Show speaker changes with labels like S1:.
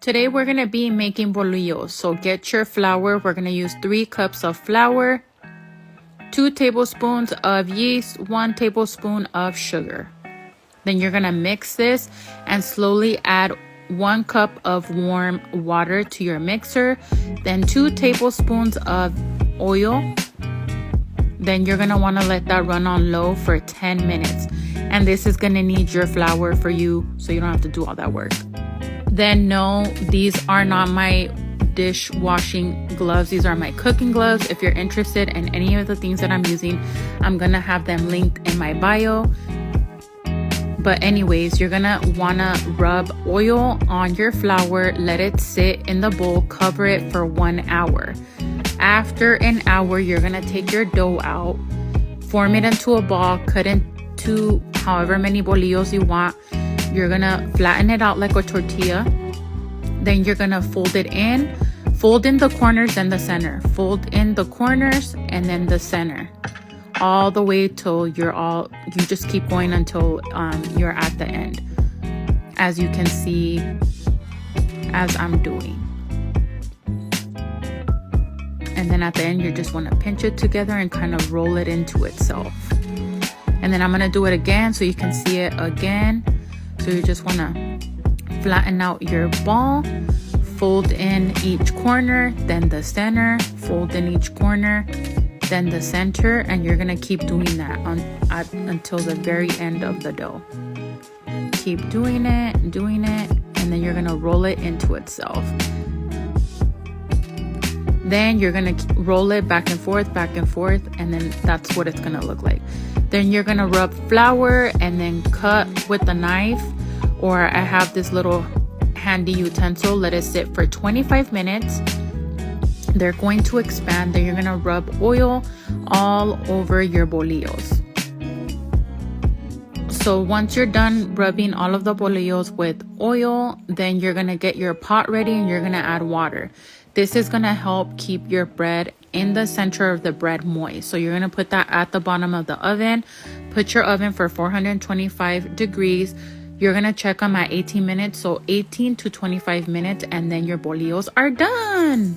S1: Today we're going to be making bolillos. So get your flour. We're going to use 3 cups of flour, 2 tablespoons of yeast, 1 tablespoon of sugar. Then you're going to mix this and slowly add 1 cup of warm water to your mixer. Then 2 tablespoons of oil. Then you're going to want to let that run on low for 10 minutes. And this is going to need your flour for you, so you don't have to do all that work. Then no, these are not my dishwashing gloves. These are my cooking gloves. If you're interested in any of the things that I'm using, I'm going to have them linked in my bio. But anyways, you're going to want to rub oil on your flour, let it sit in the bowl, cover it for 1 hour. After an hour, you're going to take your dough out, form it into a ball, cut into however many bolillos you want. You're going to flatten it out like a tortilla. Then you're going to fold it in. Fold in the corners and the center. Fold in the corners and then the center. All the way till you just keep going until you're at the end. As you can see, as I'm doing. And then at the end, you just want to pinch it together and kind of roll it into itself. And then I'm going to do it again so you can see it again. So you just want to flatten out your ball, fold in each corner, then the center, fold in each corner, then the center, and you're going to keep doing that until the very end of the dough. Keep doing it, and then you're going to roll it into itself. Then you're going to roll it back and forth, and then that's what it's going to look like. Then you're going to rub flour and then cut with a knife, or I have this little handy utensil. Let it sit for 25 minutes. They're going to expand. Then you're going to rub oil all over your bolillos. So once you're done rubbing all of the bolillos with oil, then you're going to get your pot ready and you're going to add water. This is going to help keep your bread in the center of the bread moist. So you're going to put that at the bottom of the oven. Put your oven for 425 degrees. You're going to check them at 18 minutes. So 18 to 25 minutes, and then your bolillos are done.